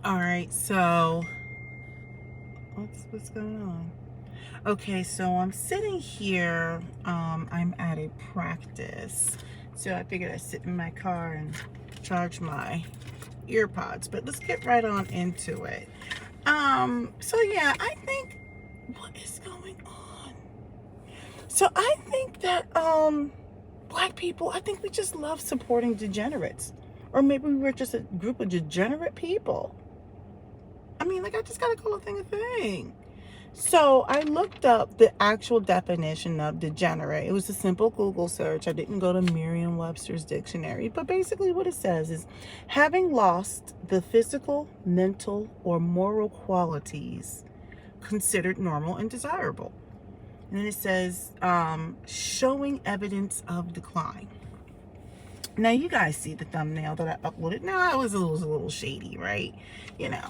All right, so what's going on? Okay, so I'm sitting here. I'm at a practice, so I figured I'd sit in my car and charge my earpods. But let's get right on into it. So yeah, I think what is going on? So I think that black people, I think we just love supporting degenerates, or maybe we're just a group of degenerate people. I mean, like, I just gotta call a thing a thing. So I looked up the actual definition of degenerate. It was a simple Google search. I didn't go to Merriam-Webster's dictionary. But basically what it says is having lost the physical, mental, or moral qualities considered normal and desirable. And then it says showing evidence of decline. Now you guys see the thumbnail that I uploaded. Now it was a little shady, right? You know,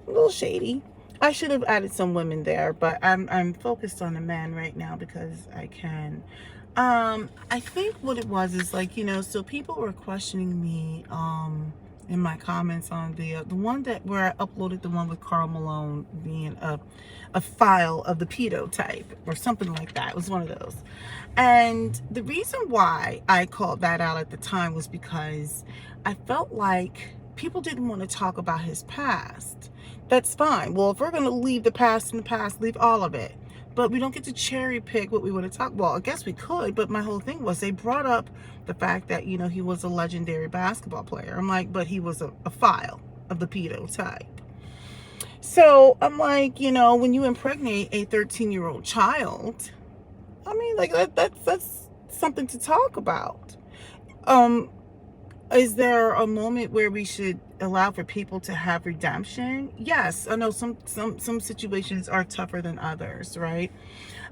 a little shady. I should have added some women there, but I'm focused on the men right now because I can. I think what it was is like, so people were questioning me in my comments on the one that where I uploaded the one with Carl Malone being a file of the pedo type or something like that. It was one of those. And the reason why I called that out at the time was because I felt like people didn't want to talk about his past. That's fine. Well, if we're going to leave the past in the past, leave all of it. But we don't get to cherry pick what we want to talk. Well, I guess we could, but my whole thing was they brought up the fact that, he was a legendary basketball player. I'm like, but he was a file of the pedo type. So I'm like, when you impregnate a 13-year-old child, I mean, like that's something to talk about. Um, is there a moment where we should allow for people to have redemption? Yes, I know some situations are tougher than others, right?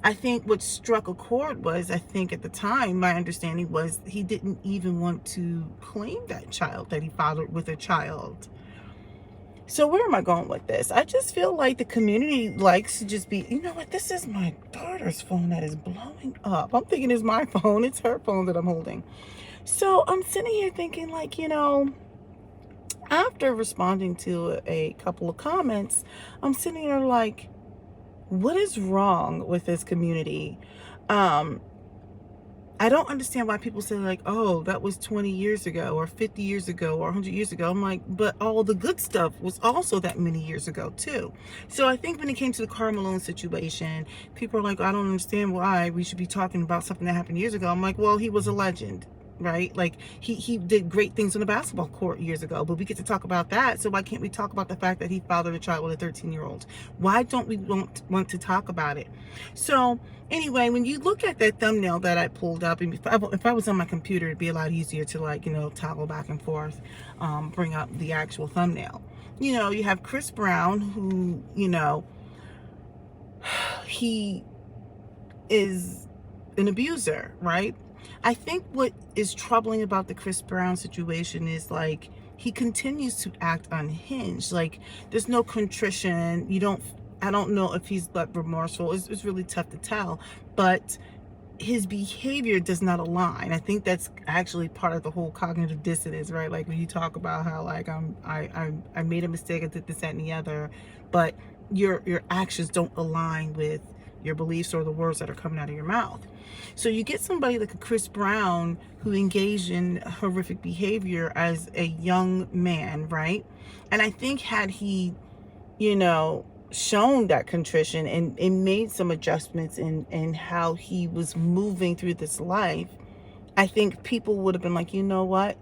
I think what struck a chord was, I think at the time, my understanding was he didn't even want to claim that child that he fathered with a child. So where am I going with this? I just feel like the community likes to just be, you know what, this is my daughter's phone that is blowing up. I'm thinking it's my phone. It's her phone that I'm holding. So I'm sitting here thinking like, after responding to a couple of comments, I'm sitting here like, what is wrong with this community? I don't understand why people say like, oh, that was 20 years ago or 50 years ago or 100 years ago. I'm like, but all the good stuff was also that many years ago too. So I think when it came to the Karl Malone situation, people are like, I don't understand why we should be talking about something that happened years ago. I'm like, well, he was a legend, right? Like he did great things on the basketball court years ago, but we get to talk about that. So why can't we talk about the fact that he fathered a child with a 13-year-old? Why don't we want to talk about it? So anyway, when you look at that thumbnail that I pulled up, and if I was on my computer, it'd be a lot easier to like, toggle back and forth, bring up the actual thumbnail. You have Chris Brown, who, he is an abuser, right? I think what is troubling about the Chris Brown situation is like he continues to act unhinged. Like there's no contrition. I don't know if he's like remorseful. It's really tough to tell, but his behavior does not align. I think that's actually part of the whole cognitive dissonance, right? Like when you talk about how like I made a mistake, I did this, that, and the other, but your actions don't align with your beliefs or the words that are coming out of your mouth. So you get somebody like a Chris Brown who engaged in horrific behavior as a young man, right? And I think had he, shown that contrition and made some adjustments in how he was moving through this life, I think people would have been like, you know what?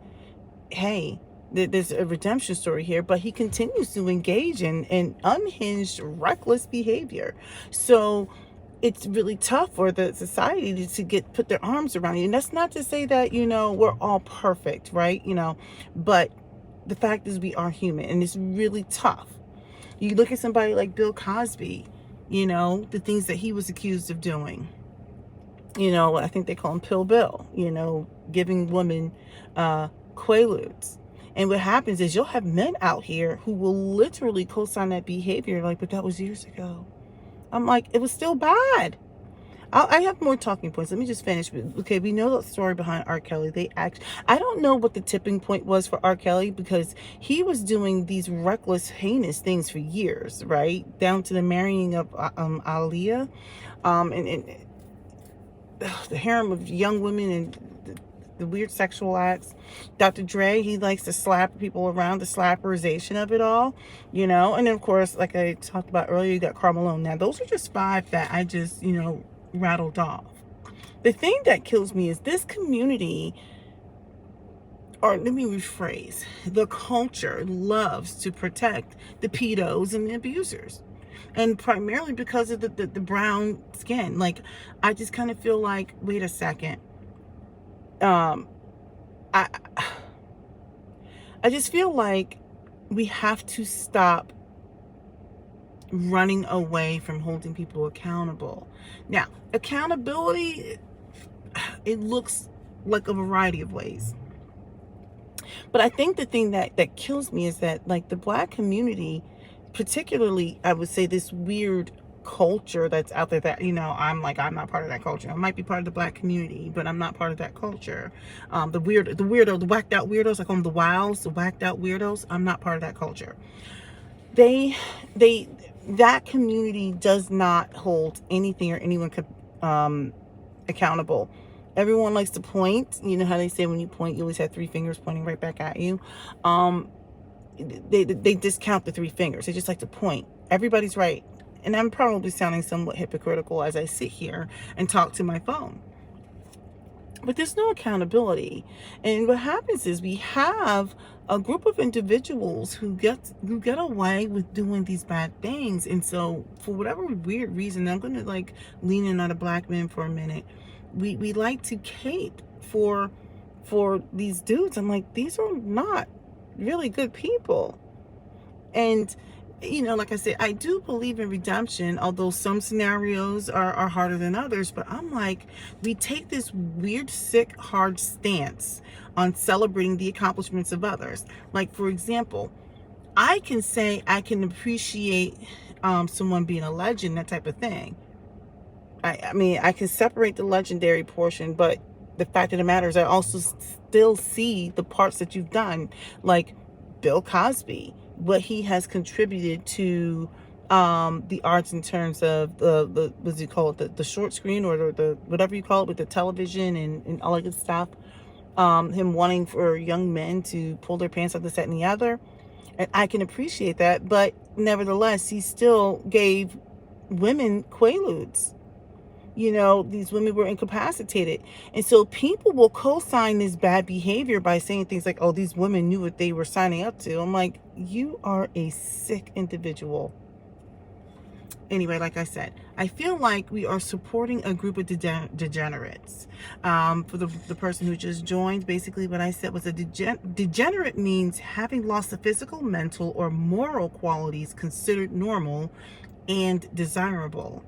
Hey, there's a redemption story here, but he continues to engage in unhinged, reckless behavior. So it's really tough for the society to put their arms around you. And that's not to say that, we're all perfect, right? But the fact is we are human and it's really tough. You look at somebody like Bill Cosby, the things that he was accused of doing. I think they call him Pill Bill, giving women quaaludes. And what happens is you'll have men out here who will literally co-sign that behavior like, but that was years ago. I'm like, it was still bad. I have more talking points. Let me just finish. Okay, we know the story behind R. Kelly. I don't know what the tipping point was for R. Kelly, because he was doing these reckless, heinous things for years, right? Down to the marrying of Aaliyah, and the harem of young women, and the weird sexual acts. Dr. Dre, he likes to slap people around, the slapperization of it all, And then, of course, like I talked about earlier, you got Karl Malone. Now, those are just 5 that I just, rattled off. The thing that kills me is this community, or let me rephrase, the culture loves to protect the pedos and the abusers. And primarily because of the brown skin. Like, I just kind of feel like, wait a second. I I just feel like we have to stop running away from holding people accountable. Now, accountability, it looks like a variety of ways. But I think the thing that kills me is that, like, the Black community, particularly, I would say, this weird culture that's out there that, I'm not part of that culture. I might be part of the Black community, but I'm not part of that culture. The whacked out weirdos, I call them the wows, the whacked out weirdos. I'm not part of that culture. They, that community does not hold anything or anyone accountable. Everyone likes to point. You know how they say when you point, you always have 3 fingers pointing right back at you. They discount the 3 fingers. They just like to point. Everybody's right. And I'm probably sounding somewhat hypocritical as I sit here and talk to my phone. But there's no accountability. And what happens is we have a group of individuals who get away with doing these bad things. And so, for whatever weird reason, I'm going to lean in on a Black man for a minute. We like to cape for these dudes. I'm like, these are not really good people. And like I said, I do believe in redemption, although some scenarios are harder than others. But I'm like, we take this weird, sick, hard stance on celebrating the accomplishments of others. Like, for example, I can say I can appreciate someone being a legend, that type of thing. I mean, I can separate the legendary portion, but the fact of the matter is I also still see the parts that you've done, like Bill Cosby, what he has contributed to the arts in terms of the what do you call it, the short screen, or the whatever you call it, with the television and all that good stuff. Him wanting for young men to pull their pants up, this, that, and the other. And I can appreciate that, but nevertheless, he still gave women quaaludes. These women were incapacitated. And so people will co-sign this bad behavior by saying things like, oh, these women knew what they were signing up to. I'm like, you are a sick individual. Anyway, like I said, I feel like we are supporting a group of degenerates. For the person who just joined, basically what I said was degenerate means having lost the physical, mental, or moral qualities considered normal and desirable.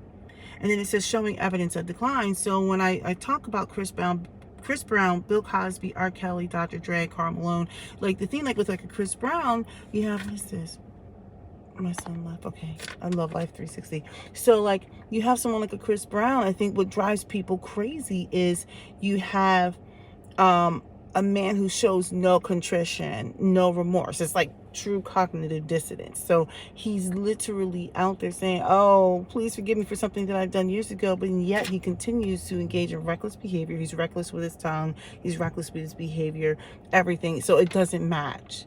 And then it says showing evidence of decline. So when I talk about Chris Brown, Bill Cosby, R. Kelly, Dr. Dre, Karl Malone, like the thing, like with like a Chris Brown, you have, what is this? My son left. Okay, I love Life 360. So like you have someone like a Chris Brown. I think what drives people crazy is you have a man who shows no contrition, no remorse. It's like true cognitive dissonance. So he's literally out there saying, oh, please forgive me for something that I've done years ago, but yet he continues to engage in reckless behavior. He's reckless with his tongue, he's reckless with his behavior, everything. So it doesn't match.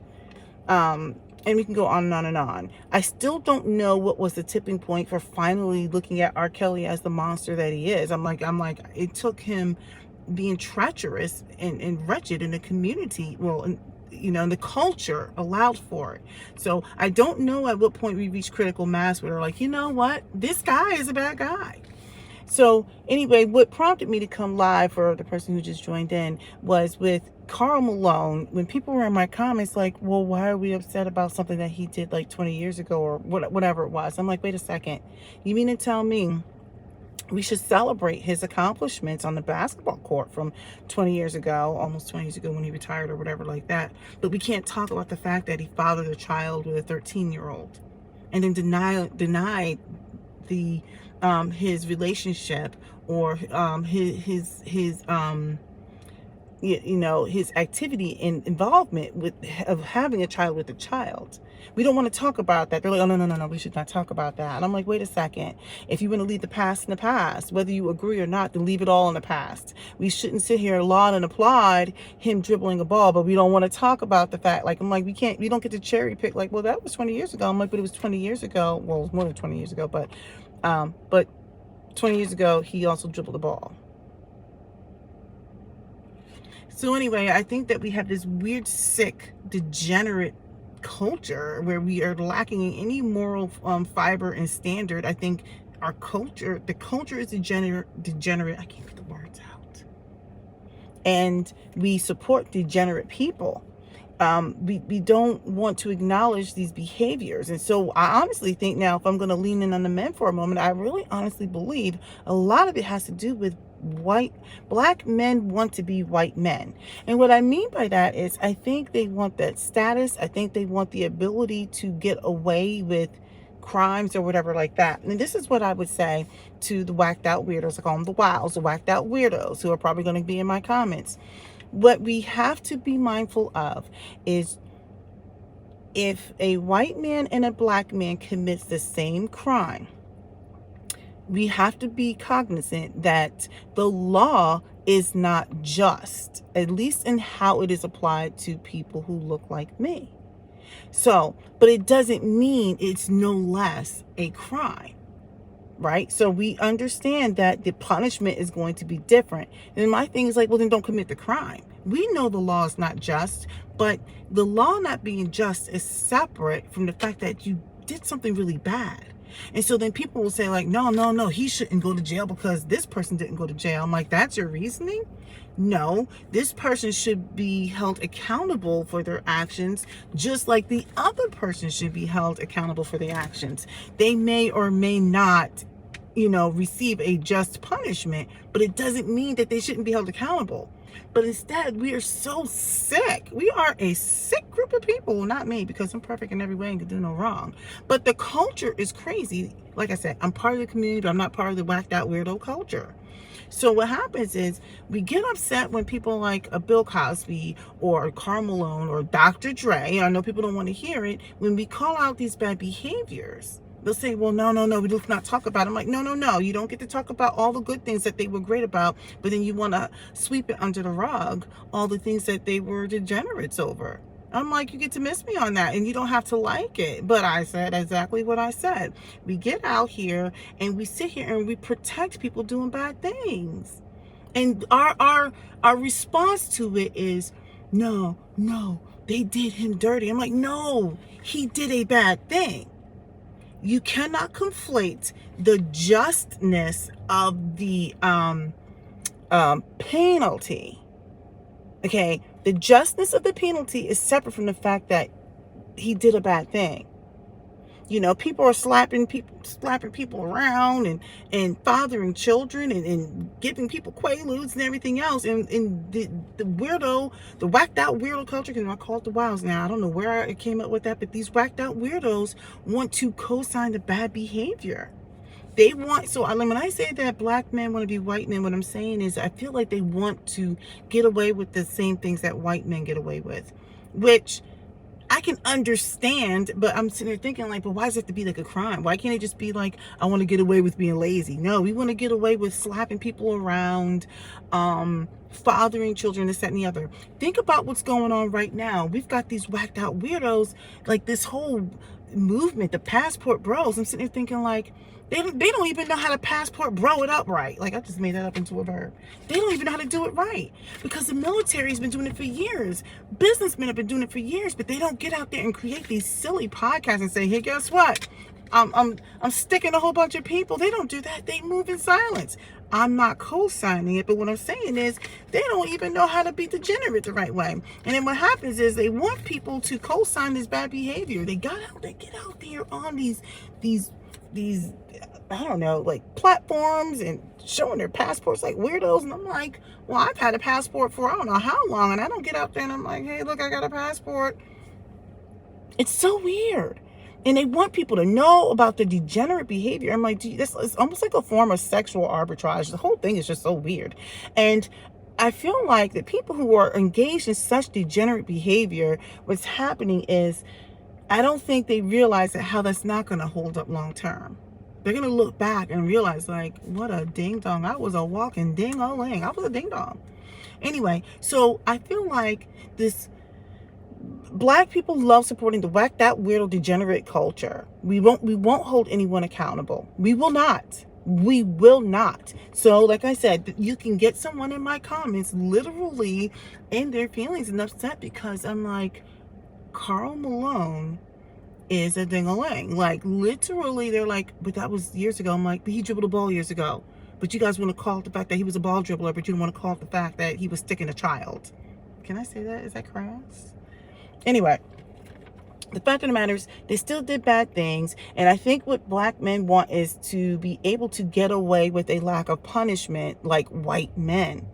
And we can go on and on and on. I still don't know what was the tipping point for finally looking at R. Kelly as the monster that he is. I'm like, it took him being treacherous and wretched in the community, and the culture allowed for it. So I don't know at what point we reach critical mass where they're like, you know what, this guy is a bad guy. So anyway, what prompted me to come live for the person who just joined in was with Karl Malone. When people were in my comments like, well, why are we upset about something that he did like 20 years ago or whatever it was? I'm like, wait a second, you mean to tell me we should celebrate his accomplishments on the basketball court from 20 years ago, almost 20 years ago, when he retired or whatever like that. But we can't talk about the fact that he fathered a child with a 13-year-old and then denied the his relationship, or his activity and involvement with of having a child with a child. We don't want to talk about that. They're like, oh, no, no, no, no, we should not talk about that. And I'm like, wait a second. If you want to leave the past in the past, whether you agree or not, then leave it all in the past. We shouldn't sit here and laud and applaud him dribbling a ball, but we don't want to talk about the fact, like, I'm like, we don't get to cherry pick, like, well, that was 20 years ago. I'm like, but it was 20 years ago. Well, it was more than 20 years ago, but 20 years ago, he also dribbled the ball. So anyway, I think that we have this weird, sick, degenerate culture where we are lacking in any moral fiber and standard. I think the culture is degenerate. I can't get the words out. And we support degenerate people. We don't want to acknowledge these behaviors. And so I honestly think now, if I'm going to lean in on the men for a moment, I really honestly believe a lot of it has to do with black men want to be white men. And what I mean by that is, I think they want that status. I think they want the ability to get away with crimes or whatever like that. And this is what I would say to the whacked out weirdos. I call them the wilds, the whacked out weirdos, who are probably going to be in my comments. What we have to be mindful of is, if a white man and a black man commits the same crime, we have to be cognizant that the law is not just, at least in how it is applied to people who look like me. So, but it doesn't mean it's no less a crime. Right? So we understand that the punishment is going to be different. And my thing is like, well, then don't commit the crime. We know the law is not just, but the law not being just is separate from the fact that you did something really bad. And so then people will say like, no, no, no, he shouldn't go to jail because this person didn't go to jail. I'm like, that's your reasoning? No, this person should be held accountable for their actions, just like the other person should be held accountable for their actions. They may or may not, receive a just punishment, but it doesn't mean that they shouldn't be held accountable. But instead, we are so sick. We are a sick group of people. Well, not me, because I'm perfect in every way and can do no wrong. But the culture is crazy. Like I said, I'm part of the community, but I'm not part of the whacked out weirdo culture. So what happens is, we get upset when people like a Bill Cosby or Karl Malone or Dr. Dre, I know people don't want to hear it, when we call out these bad behaviors. They'll say, well, no, no, no, we do not talk about it. I'm like, no, no, no. You don't get to talk about all the good things that they were great about, but then you want to sweep it under the rug, all the things that they were degenerates over. I'm like, you get to miss me on that, and you don't have to like it. But I said exactly what I said. We get out here and we sit here and we protect people doing bad things. And our response to it is, no, no, they did him dirty. I'm like, no, he did a bad thing. You cannot conflate the justness of the penalty. Okay, the justness of the penalty is separate from the fact that he did a bad thing. People are slapping people around and fathering children and giving people quaaludes and everything else. And the weirdo, the whacked out weirdo culture, because I call it the wilds now. I don't know where I came up with that, but these whacked out weirdos want to co-sign the bad behavior. They want, so when I say that black men want to be white men, what I'm saying is, I feel like they want to get away with the same things that white men get away with, which I can understand, but I'm sitting there thinking like, but why does it have to be like a crime? Why can't it just be like, I want to get away with being lazy? No, we want to get away with slapping people around, fathering children, this, that, and the other. Think about what's going on right now. We've got these whacked out weirdos, like this whole movement, the passport bros. I'm sitting there thinking like, they don't even know how to passport bro it up right. Like, I just made that up into a verb. They don't even know how to do it right, because the military's been doing it for years. Businessmen have been doing it for years, but they don't get out there and create these silly podcasts and say, hey, guess what? I'm sticking a whole bunch of people. They don't do that. They move in silence. I'm not co-signing it, but what I'm saying is, they don't even know how to be degenerate the right way. And then what happens is, they want people to co-sign this bad behavior. They get out there on these I don't know, like platforms, and showing their passports like weirdos. And I'm like, well, I've had a passport for I don't know how long, and I don't get out there and I'm like, hey, look, I got a passport. It's so weird. And they want people to know about the degenerate behavior. I'm like, this is almost like a form of sexual arbitrage. The whole thing is just so weird. And I feel like the people who are engaged in such degenerate behavior, what's happening is, I don't think they realize that how that's not going to hold up long term. They're going to look back and realize, like, what a ding dong. I was a walking ding-o-ling. I was a ding dong. Anyway, so I feel like this Black people love supporting the whacked out weirdo degenerate culture. We won't hold anyone accountable. We will not. We will not. So like I said, you can get someone in my comments literally in their feelings and upset because I'm like, Karl Malone is a ding-a-ling. Like, literally, they're like, but that was years ago. I'm like, but he dribbled a ball years ago. But you guys want to call it the fact that he was a ball dribbler, but you don't want to call it the fact that he was sticking a child. Can I say that? Is that crass? Anyway, the fact of the matter is, they still did bad things. And I think what Black men want is to be able to get away with a lack of punishment like white men.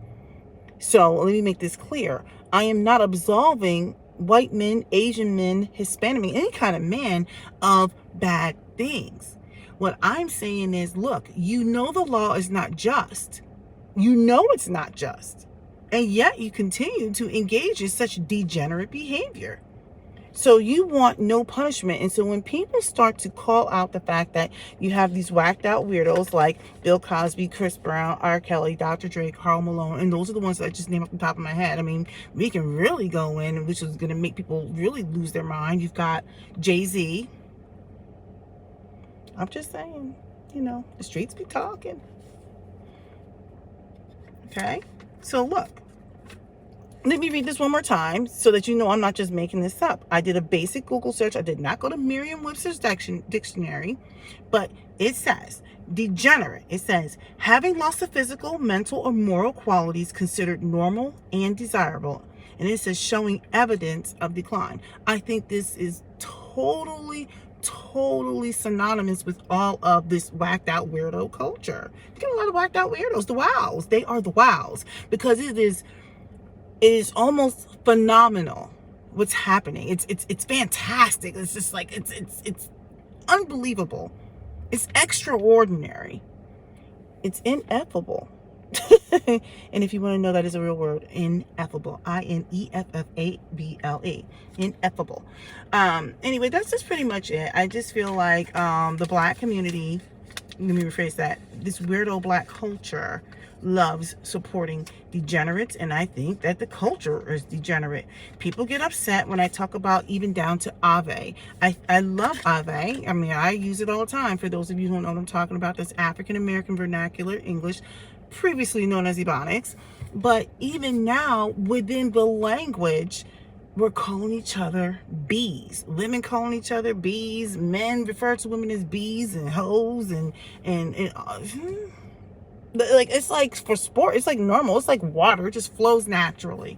So let me make this clear. I am not absolving white men, Asian men, Hispanic men, any kind of man of bad things. What I'm saying is, look, you know the law is not just. You know it's not just. And yet you continue to engage in such degenerate behavior. So you want no punishment. And so when people start to call out the fact that you have these whacked out weirdos like Bill Cosby, Chris Brown, R. Kelly, Dr. Dre, Karl Malone, and those are the ones that I just named off the top of my head. I mean, we can really go in, which is going to make people really lose their mind. You've got Jay-Z. I'm just saying, you know, the streets be talking. Okay? So look. Let me read this one more time so that you know I'm not just making this up. I did a basic Google search. I did not go to Merriam-Webster's dictionary, but it says degenerate. It says having lost the physical, mental, or moral qualities considered normal and desirable. And it says showing evidence of decline. I think this is totally synonymous with all of this whacked out weirdo culture. You get a lot of whacked out weirdos, the wows. They are the wows because it is almost phenomenal what's happening. It's fantastic. It's just like it's unbelievable. It's extraordinary. It's ineffable. And if you want to know, that is a real word, ineffable. INEFFABLE. Ineffable. Anyway, that's just pretty much it. I just feel like the Black community, let me rephrase that, this weirdo Black culture loves supporting degenerates, and I think that the culture is degenerate. People get upset when I talk about even down to Ave. I love Ave. I mean, I use it all the time. For those of you who don't know what I'm talking about, that's African American vernacular English, previously known as Ebonics. But even now, within the language, we're calling each other bees. Women calling each other bees. Men refer to women as bees and hoes and like, it's like for sport, it's like normal. It's like water. It just flows naturally.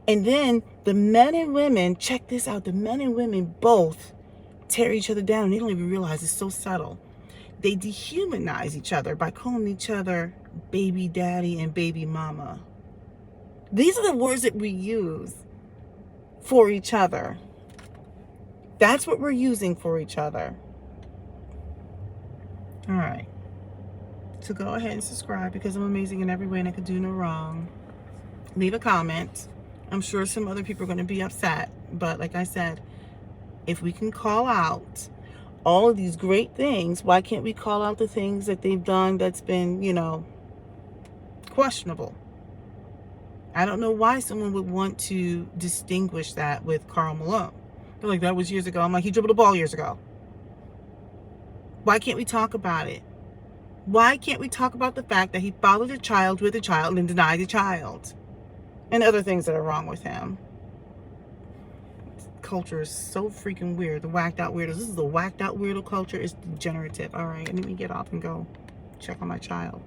And then the men and women, check this out. The men and women both tear each other down. And they don't even realize it's so subtle. They dehumanize each other by calling each other baby daddy and baby mama. These are the words that we use for each other. That's what we're using for each other. All right. So go ahead and subscribe because I'm amazing in every way and I could do no wrong. Leave a comment. I'm sure some other people are going to be upset. But like I said, if we can call out all of these great things, why can't we call out the things that they've done that's been, you know, questionable? I don't know why someone would want to distinguish that with Karl Malone. They're like, that was years ago. I'm like, he dribbled a ball years ago. Why can't we talk about it? Why can't we talk about the fact that he fathered a child with a child and denied the child? And other things that are wrong with him. Culture is so freaking weird. The whacked out weirdos. This is the whacked out weirdo culture. It's degenerative. All right, let me get off and go check on my child.